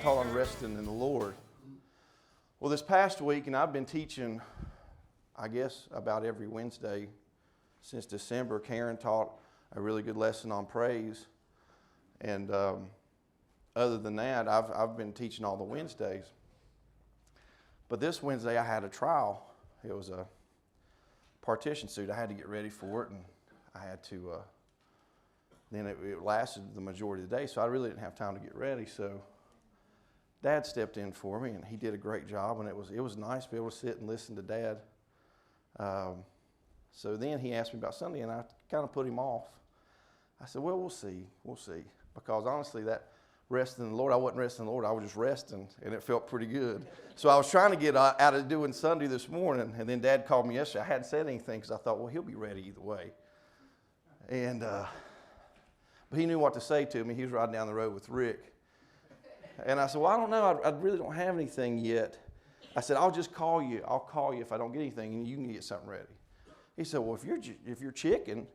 taught on resting in the Lord. Well, this past week, and I've been teaching, I guess, about every Wednesday since December. Karen taught a really good lesson on praise. And other than that, I've been teaching all the Wednesdays. But this Wednesday, I had a trial. It was a partition suit. I had to get ready for it, and I had to, then it lasted the majority of the day, so I really didn't have time to get ready. So Dad stepped in for me, and he did a great job, and it was nice to be able to sit and listen to Dad. So then he asked me about Sunday, and I kind of put him off. I said, well, we'll see. Because honestly, that resting in the Lord, I wasn't resting in the Lord, I was just resting, and it felt pretty good. So I was trying to get out of doing Sunday this morning, and then Dad called me yesterday. I hadn't said anything because I thought, well, he'll be ready either way. And but he knew what to say to me. He was riding down the road with Rick. And I said, well, I don't know. I really don't have anything yet. I said, I'll just call you. I'll call you if I don't get anything, and you can get something ready. He said, well, if you're chicken.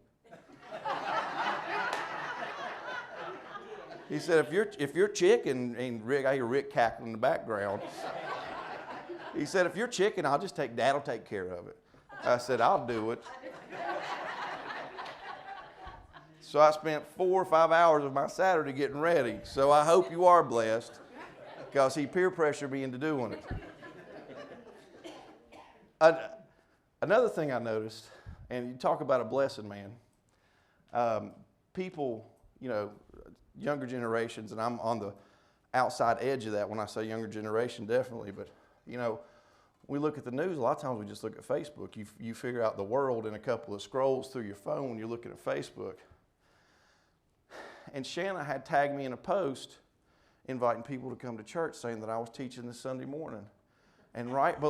He said, if you're chicken, and Rick, I hear Rick cackling in the background. He said, if you're chicken, Dad will take care of it. I said, I'll do it. So I spent 4 or 5 hours of my Saturday getting ready. So I hope you are blessed, because he peer pressured me into doing it. Another thing I noticed, and you talk about a blessed man, people, younger generations, and I'm on the outside edge of that when I say younger generation, definitely, but, we look at the news, a lot of times we just look at Facebook. You figure out the world in a couple of scrolls through your phone when you're looking at Facebook. And Shanna had tagged me in a post inviting people to come to church, saying that I was teaching this Sunday morning. And right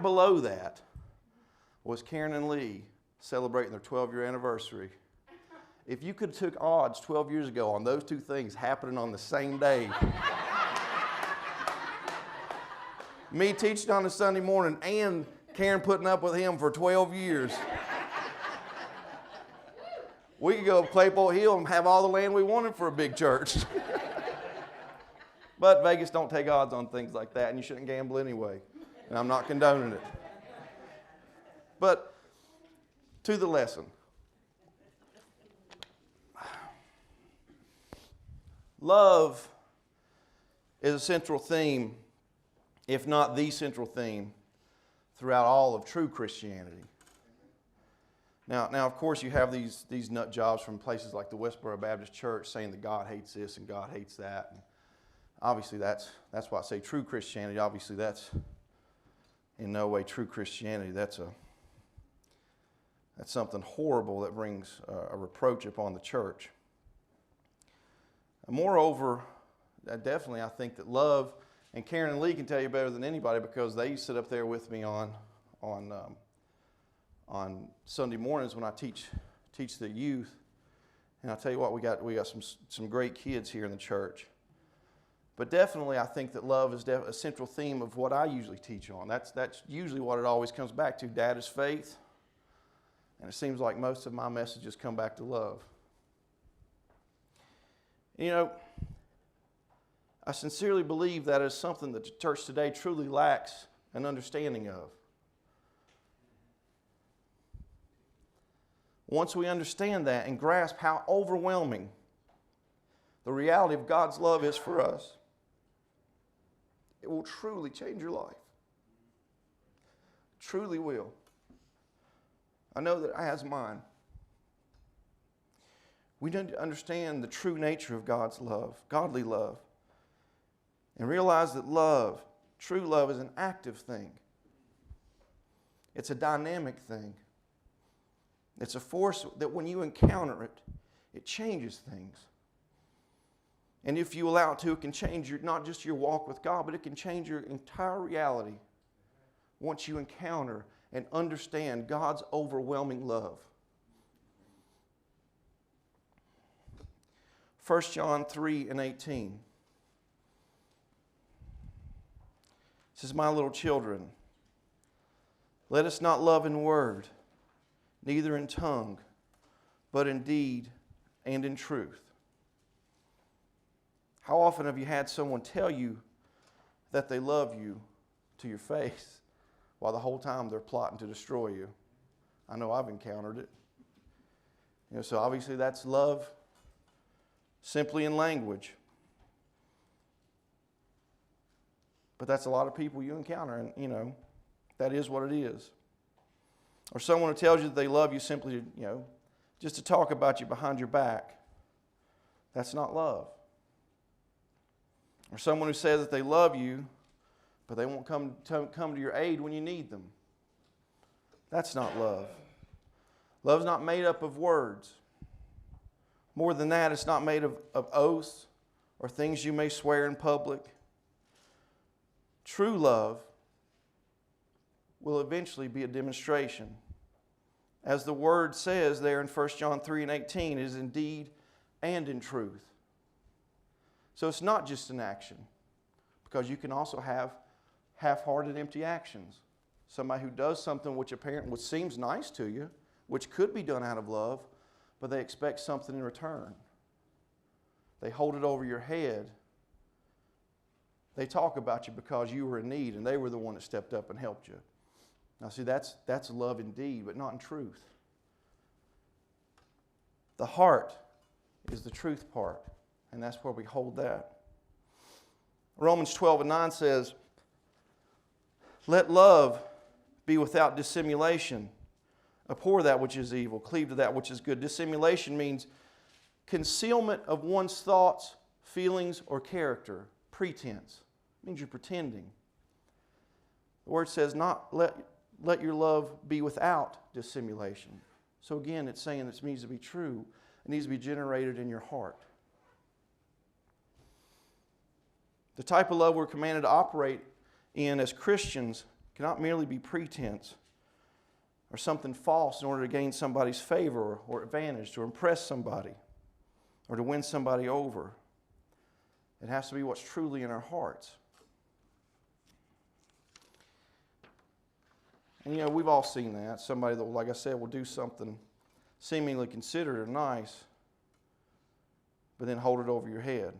below that was Karen and Lee celebrating their 12-year anniversary. If you could have took odds 12 years ago on those two things happening on the same day, me teaching on a Sunday morning and Karen putting up with him for 12 years, we could go to Claypole Hill and have all the land we wanted for a big church. But Vegas don't take odds on things like that, and you shouldn't gamble anyway. And I'm not condoning it. But to the lesson. Love is a central theme, if not the central theme, throughout all of true Christianity. Now, of course, you have these nut jobs from places like the Westboro Baptist Church saying that God hates this and God hates that. And obviously, that's why I say true Christianity. Obviously, that's in no way true Christianity. That's something horrible that brings a reproach upon the church. Moreover, definitely I think that love, and Karen and Lee can tell you better than anybody because they sit up there with me on Sunday mornings when I teach the youth. And I'll tell you what, we got some great kids here in the church. But definitely I think that love is a central theme of what I usually teach on. That's usually what it always comes back to. Dad is faith. And it seems like most of my messages come back to love. I sincerely believe that is something that the church today truly lacks an understanding of. Once we understand that and grasp how overwhelming the reality of God's love is for us, it will truly change your life. Truly will. I know that it has mine. We need to understand the true nature of God's love, godly love, and realize that love, true love, is an active thing. It's a dynamic thing. It's a force that when you encounter it, it changes things. And if you allow it to, it can change not just your walk with God, but it can change your entire reality once you encounter and understand God's overwhelming love. 1 John 3:18 says, my little children, let us not love in word, neither in tongue, but in deed and in truth. How often have you had someone tell you that they love you to your face while the whole time they're plotting to destroy you? I know I've encountered it. So obviously that's love simply in language. But that's a lot of people you encounter, and that is what it is. Or someone who tells you that they love you simply, just to talk about you behind your back. That's not love. Or someone who says that they love you, but they won't come to your aid when you need them. That's not love. Love's not made up of words. More than that, it's not made of oaths or things you may swear in public. True love will eventually be a demonstration. As the Word says there in 1 John 3:18, it is in deed and in truth. So it's not just an action, because you can also have half-hearted, empty actions. Somebody who does something which seems nice to you, which could be done out of love, but they expect something in return. They hold it over your head. They talk about you because you were in need and they were the one that stepped up and helped you. Now see, that's love in deed, but not in truth. The heart is the truth part, and that's where we hold that. Romans 12:9 says, "Let love be without dissimulation. Abhor that which is evil, cleave to that which is good." Dissimulation means concealment of one's thoughts, feelings, or character. Pretense. It means you're pretending. The word says, "Not let your love be without dissimulation." So again, it's saying this needs to be true. It needs to be generated in your heart. The type of love we're commanded to operate in as Christians cannot merely be pretense or something false in order to gain somebody's favor or advantage, to impress somebody, or to win somebody over. It has to be what's truly in our hearts. And we've all seen that. Somebody that, like I said, will do something seemingly considerate or nice, but then hold it over your head.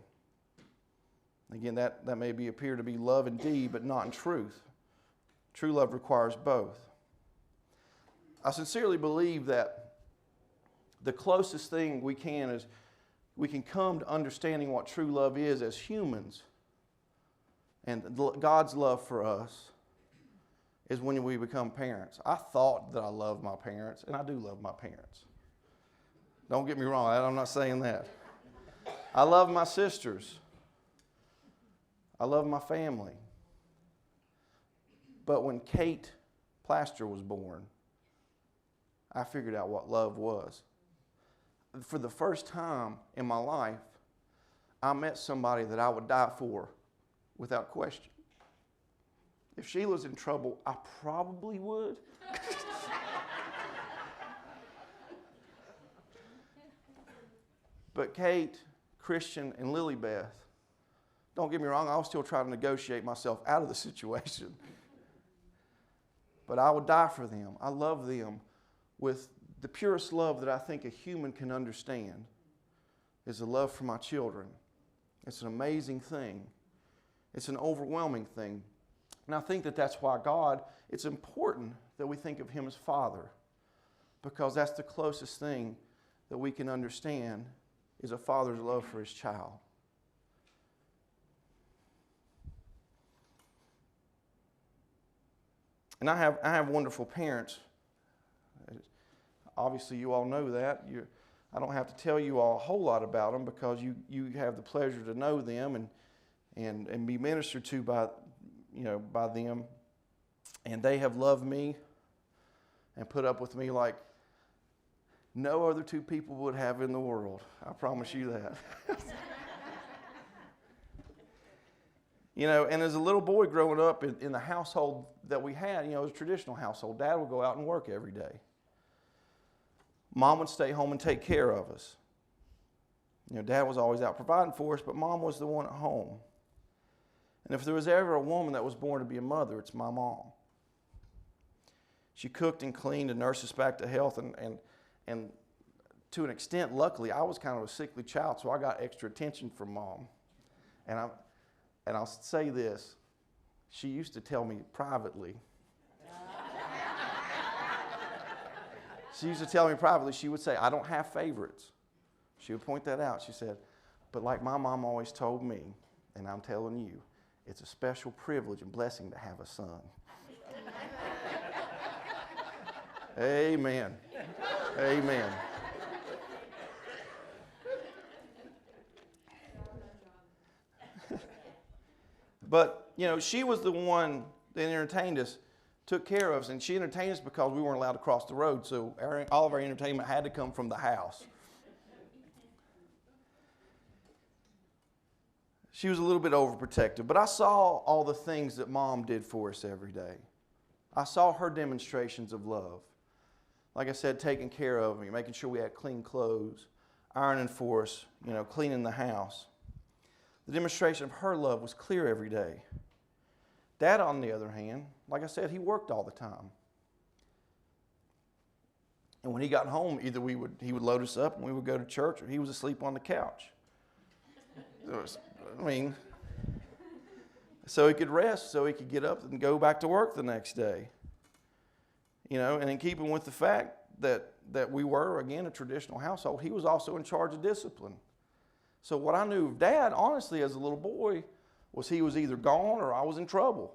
Again, that may appear to be love in deed, but not in truth. True love requires both. I sincerely believe that the closest thing we can is we can come to understanding what true love is as humans, and God's love for us is when we become parents. I thought that I loved my parents, and I do love my parents. Don't get me wrong, I'm not saying that. I love my sisters. I love my family. But when Kate Plaster was born, I figured out what love was. For the first time in my life, I met somebody that I would die for without question. If Sheila's in trouble, I probably would. But Kate, Christian, and Lily Beth, don't get me wrong, I was still trying to negotiate myself out of the situation. But I would die for them. I love them with the purest love that I think a human can understand, is the love for my children. It's an amazing thing. It's an overwhelming thing. And I think that that's why God, it's important that we think of Him as Father, because that's the closest thing that we can understand is a father's love for his child. And I have wonderful parents. Obviously, you all know that. I don't have to tell you all a whole lot about them, because you have the pleasure to know them and be ministered to by them. And they have loved me and put up with me like no other two people would have in the world. I promise you that. And as a little boy growing up in the household that we had, it was a traditional household. Dad would go out and work every day. Mom would stay home and take care of us. Dad was always out providing for us, but Mom was the one at home. And if there was ever a woman that was born to be a mother, it's my mom. She cooked and cleaned and nursed us back to health, and to an extent, luckily, I was kind of a sickly child, so I got extra attention from Mom. And I'll say this. She used to tell me privately. She would say, I don't have favorites. She would point that out. She said, but like my mom always told me, and I'm telling you, it's a special privilege and blessing to have a son. Amen. Amen. But, she was the one that entertained us, took care of us, and she entertained us because we weren't allowed to cross the road, so all of our entertainment had to come from the house. She was a little bit overprotective, but I saw all the things that Mom did for us every day. I saw her demonstrations of love. Like I said, taking care of me, making sure we had clean clothes, ironing for us, cleaning the house. The demonstration of her love was clear every day. Dad, on the other hand, like I said, he worked all the time. And when he got home, either he would load us up and we would go to church, or he was asleep on the couch. So he could rest, so he could get up and go back to work the next day. And in keeping with the fact that we were, again, a traditional household, he was also in charge of discipline. So what I knew of Dad, honestly, as a little boy, was he was either gone or I was in trouble.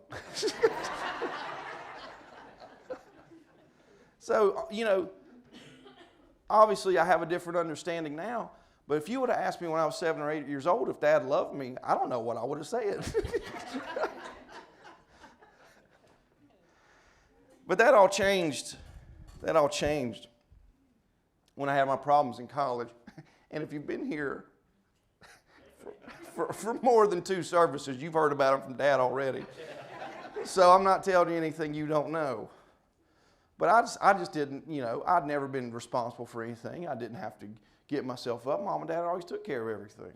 So, obviously I have a different understanding now, but if you would have asked me when I was 7 or 8 years old if Dad loved me, I don't know what I would have said. But that all changed. That all changed when I had my problems in college. And if you've been here for more than 2 services, you've heard about them from Dad already. So I'm not telling you anything you don't know. But I just didn't, I'd never been responsible for anything. I didn't have to get myself up. Mom and Dad always took care of everything.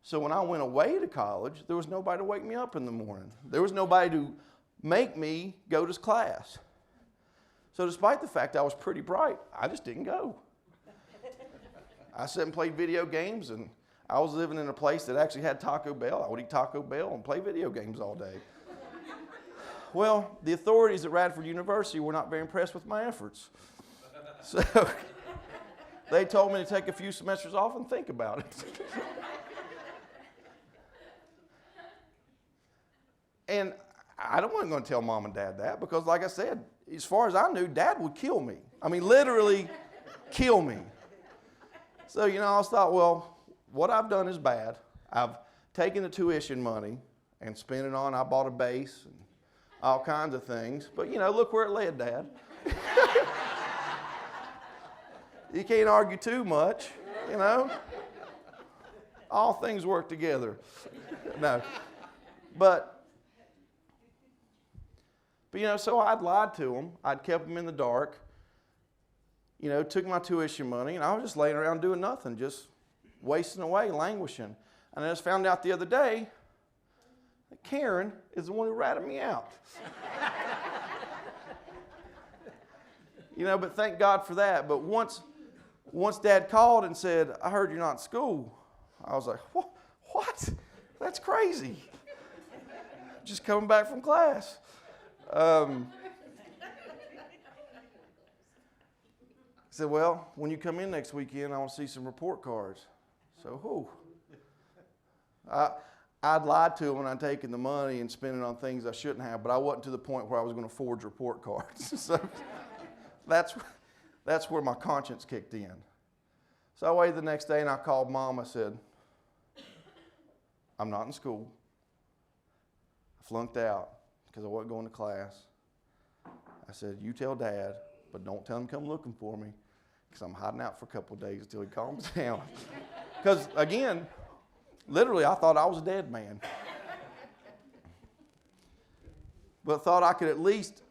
So when I went away to college, there was nobody to wake me up in the morning. There was nobody to make me go to class. So despite the fact I was pretty bright, I just didn't go. I sat and played video games, and I was living in a place that actually had Taco Bell. I would eat Taco Bell and play video games all day. Well, the authorities at Radford University were not very impressed with my efforts. So they told me to take a few semesters off and think about it. And I wasn't going to tell Mom and Dad that because, like I said, as far as I knew, Dad would kill me. I mean, literally kill me. So, I just thought, well, what I've done is bad. I've taken the tuition money and spent it on, I bought a bass and all kinds of things. But, look where it led, Dad. You can't argue too much, All things work together. No. But so I'd lied to them. I'd kept them in the dark. Took my tuition money, and I was just laying around doing nothing, just wasting away, languishing. And I just found out the other day that Karen is the one who ratted me out. But thank God for that. But once Dad called and said, I heard you're not in school, I was like, what? That's crazy. Just coming back from class. I said, well, when you come in next weekend, I want to see some report cards. So, I'd lied to him when I'd taken the money and spent it on things I shouldn't have, but I wasn't to the point where I was going to forge report cards. So that's where my conscience kicked in. So I waited the next day and I called Mom. I said, I'm not in school. I flunked out because I wasn't going to class. I said, you tell Dad, but don't tell him to come looking for me because I'm hiding out for a couple of days until he calms down. Because, again, literally, I thought I was a dead man. But thought I could at least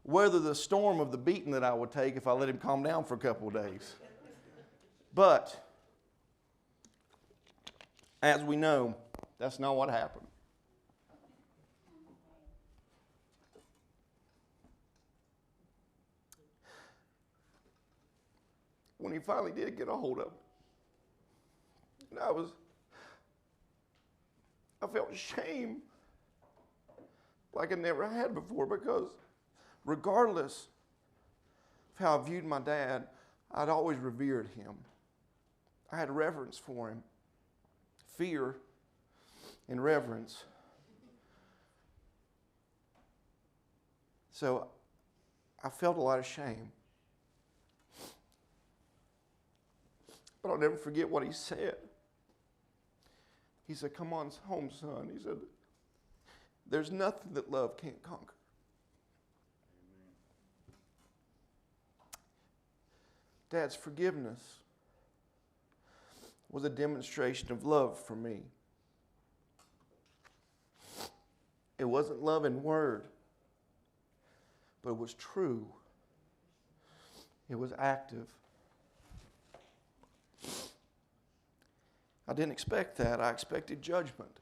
weather the storm of the beating that I would take if I let him calm down for a couple of days. But, as we know, that's not what happened. When he finally did get a hold of me, and I felt shame like I never had before, because regardless of how I viewed my dad, I'd always revered him. I had reverence for him. Fear and reverence. So I felt a lot of shame. But I'll never forget what he said. He said, "Come on home, son." He said, "There's nothing that love can't conquer." Dad's forgiveness was a demonstration of love for me. It wasn't love in word, but it was true. It was active. I didn't expect that. I expected judgment.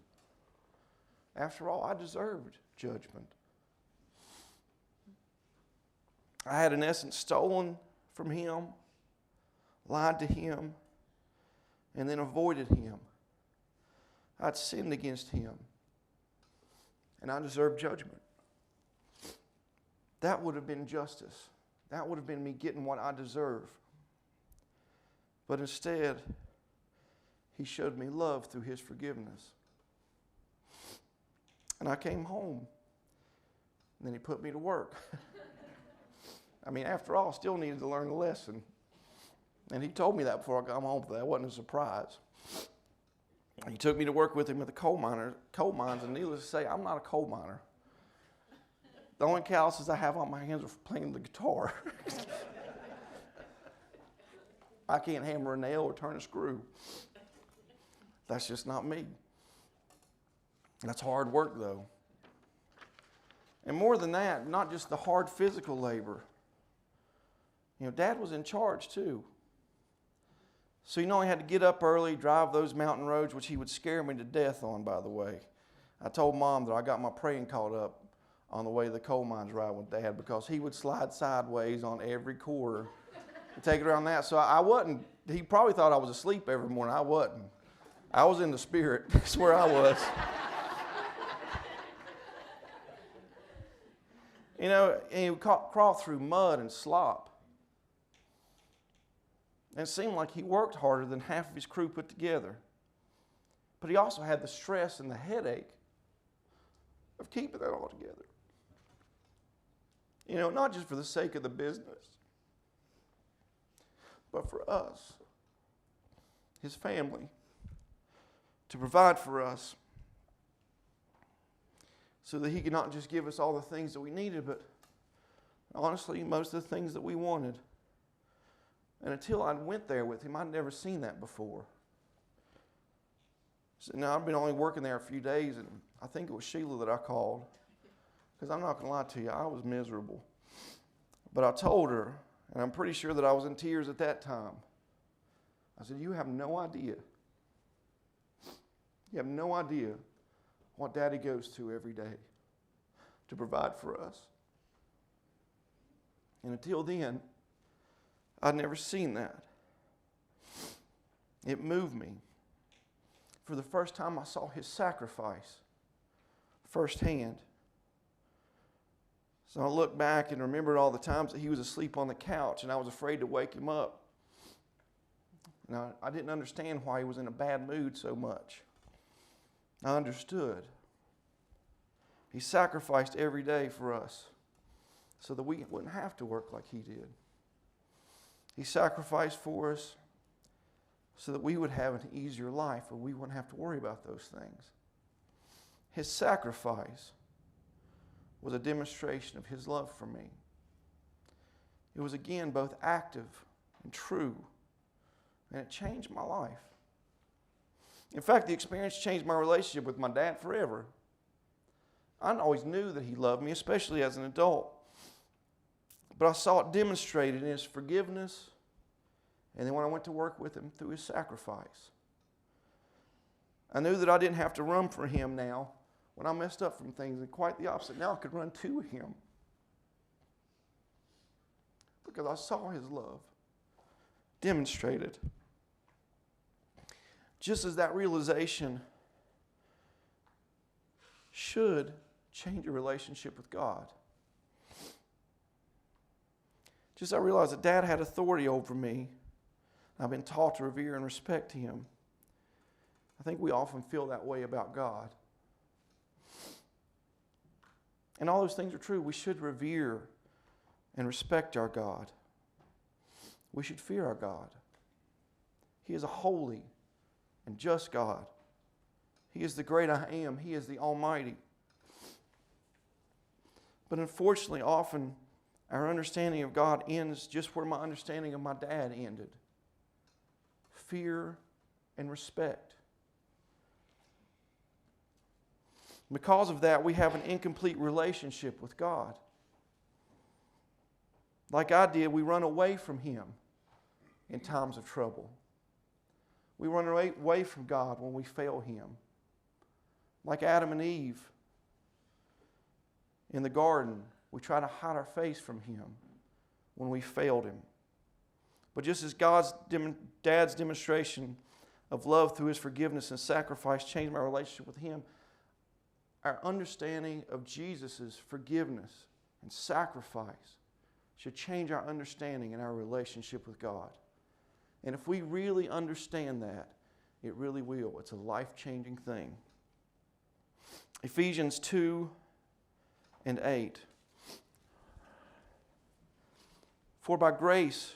After all, I deserved judgment. I had, in essence, stolen from him, lied to him, and then avoided him. I'd sinned against him, and I deserved judgment. That would have been justice. That would have been me getting what I deserve. But instead, he showed me love through his forgiveness. And I came home, and then he put me to work. I mean, after all, I still needed to learn the lesson. And he told me that before I got home, but that wasn't a surprise. He took me to work with him at the coal mines, and needless to say, I'm not a coal miner. The only calluses I have on my hands are for playing the guitar. I can't hammer a nail or turn a screw. That's just not me. That's hard work, though. And more than that, not just the hard physical labor. You know, Dad was in charge, too. So you know, he had to get up early, drive those mountain roads, which he would scare me to death on, by the way. I told Mom that I got my praying caught up on the way to the coal mines ride with Dad, because he would slide sideways on every quarter and take it around that. So I wasn't, he probably thought I was asleep every morning. I wasn't. I was in the spirit. That's where I was. You know, and he would crawl through mud and slop. And it seemed like he worked harder than half of his crew put together. But he also had the stress and the headache of keeping that all together. You know, not just for the sake of the business, but for us, his family, to provide for us so that he could not just give us all the things that we needed, but honestly, most of the things that we wanted. And until I went there with him, I'd never seen that before. So now I've been only working there a few days, and I think it was Sheila that I called. Because I'm not going to lie to you, I was miserable. But I told her, and I'm pretty sure that I was in tears at that time. I said, "You have no idea. You have no idea what Daddy goes to every day to provide for us." And until then, I'd never seen that. It moved me. For the first time, I saw his sacrifice firsthand. So I looked back and remembered all the times that he was asleep on the couch, and I was afraid to wake him up. Now, I didn't understand why he was in a bad mood so much. I understood. He sacrificed every day for us so that we wouldn't have to work like he did. He sacrificed for us so that we would have an easier life, where we wouldn't have to worry about those things. His sacrifice was a demonstration of his love for me. It was, again, both active and true, and it changed my life. In fact, the experience changed my relationship with my dad forever. I always knew that he loved me, especially as an adult. But I saw it demonstrated in his forgiveness, and then when I went to work with him, through his sacrifice. I knew that I didn't have to run for him now when I messed up from things, and quite the opposite. Now I could run to him because I saw his love demonstrated. Just as that realization should change your relationship with God. Just I realized that Dad had authority over me. I've been taught to revere and respect him. I think we often feel that way about God. And all those things are true. We should revere and respect our God. We should fear our God. He is a holy and just God. He is the great I am. He is the Almighty. But unfortunately, often our understanding of God ends just where my understanding of my dad ended. Fear and respect. Because of that, we have an incomplete relationship with God. Like I did, we run away from Him in times of trouble. We run away from God when we fail Him. Like Adam and Eve in the garden, we try to hide our face from Him when we failed Him. But just as Dad's demonstration of love through His forgiveness and sacrifice changed my relationship with Him, our understanding of Jesus' forgiveness and sacrifice should change our understanding and our relationship with God. And if we really understand that, it really will. It's a life-changing thing. Ephesians 2:8. For by grace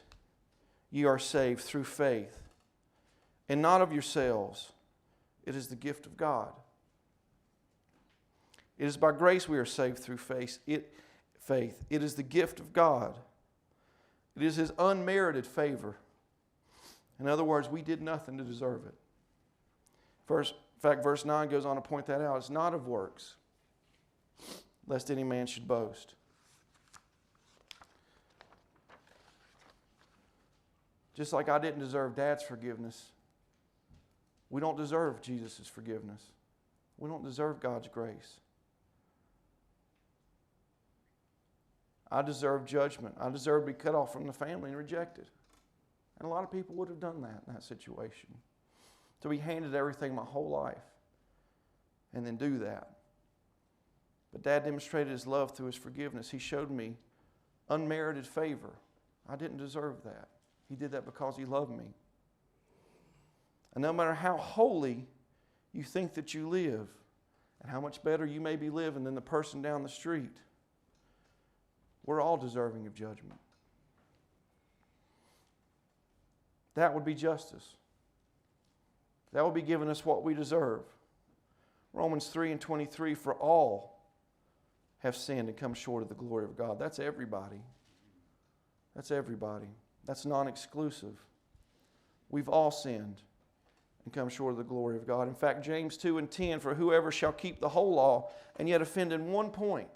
ye are saved through faith, and not of yourselves. It is the gift of God. It is by grace we are saved through faith. It is the gift of God. It is His unmerited favor. In other words, we did nothing to deserve it. In fact, verse 9 goes on to point that out. It's not of works, lest any man should boast. Just like I didn't deserve Dad's forgiveness, we don't deserve Jesus' forgiveness. We don't deserve God's grace. I deserve judgment. I deserve to be cut off from the family and rejected. And a lot of people would have done that in that situation. To be handed everything my whole life and then do that. But Dad demonstrated His love through His forgiveness. He showed me unmerited favor. I didn't deserve that. He did that because He loved me. And no matter how holy you think that you live, and how much better you may be living than the person down the street, we're all deserving of judgment. That would be justice. That would be giving us what we deserve. Romans 3:23, for all have sinned and come short of the glory of God. That's everybody. That's everybody. That's non-exclusive. We've all sinned and come short of the glory of God. In fact, James 2:10, for whoever shall keep the whole law and yet offend in one point,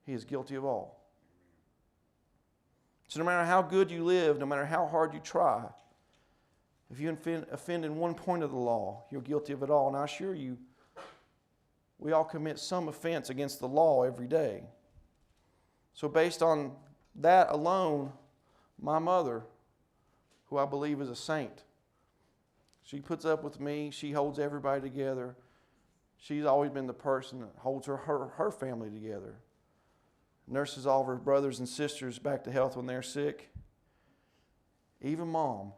he is guilty of all. So no matter how good you live, no matter how hard you try, if you offend in one point of the law, you're guilty of it all. And I assure you, we all commit some offense against the law every day. So based on that alone, my mother, who I believe is a saint, she puts up with me. She holds everybody together. She's always been the person that holds her family together. Nurses all of her brothers and sisters back to health when they're sick. Even Mom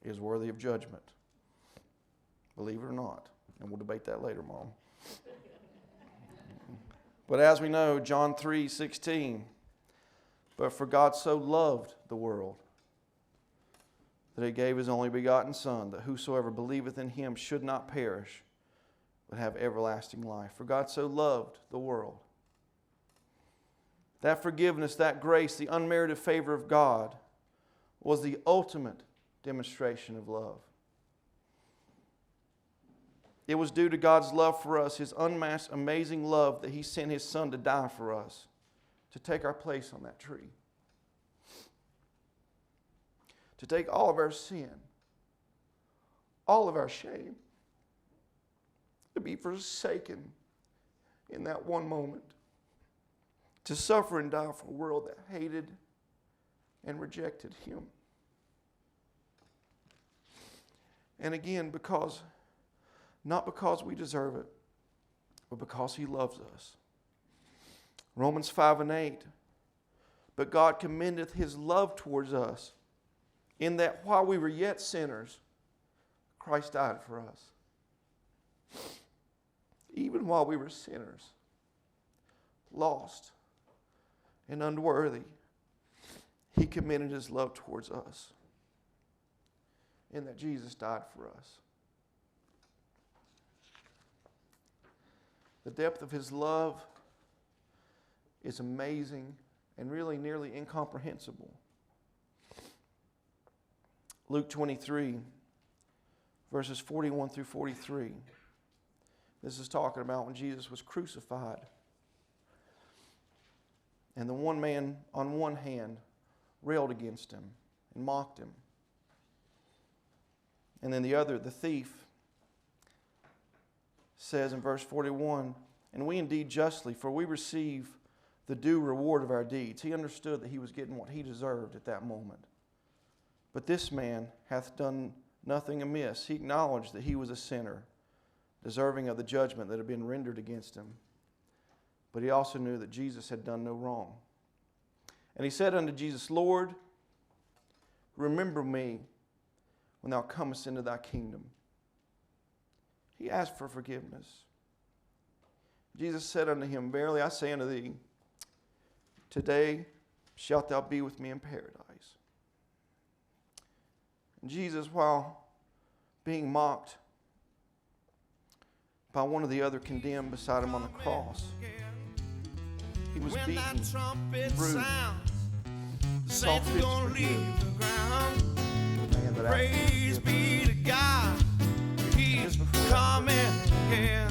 is worthy of judgment. Believe it or not. And we'll debate that later, Mom. But as we know, John 3:16, but for God so loved the world that He gave His only begotten Son, that whosoever believeth in Him should not perish, but have everlasting life. For God so loved the world. That forgiveness, that grace, the unmerited favor of God was the ultimate demonstration of love. It was due to God's love for us, His unmatched, amazing love, that He sent His Son to die for us, to take our place on that tree. To take all of our sin, all of our shame, to be forsaken in that one moment. To suffer and die for a world that hated and rejected Him. And again, not because we deserve it, but because he loves us. Romans 5:8. But God commendeth his love towards us, in that while we were yet sinners, Christ died for us. Even while we were sinners, lost and unworthy, he commended his love towards us, in that Jesus died for us. The depth of his love is amazing and really nearly incomprehensible. Luke 23, verses 41 through 43. This is talking about when Jesus was crucified. And the one man on one hand railed against him and mocked him. And then the other, the thief, says in verse 41, and we indeed justly, for we receive the due reward of our deeds. He understood that he was getting what he deserved at that moment. But this man hath done nothing amiss. He acknowledged that he was a sinner, deserving of the judgment that had been rendered against him. But he also knew that Jesus had done no wrong. And he said unto Jesus, Lord, remember me when thou comest into thy kingdom. He asked for forgiveness. Jesus said unto him, verily I say unto thee, today shalt thou be with me in paradise. And Jesus, while being mocked by one of the other condemned beside him on the cross, he was beaten, bruised, saw fit to forgive the man that asked him. Praise be to God, he's coming again.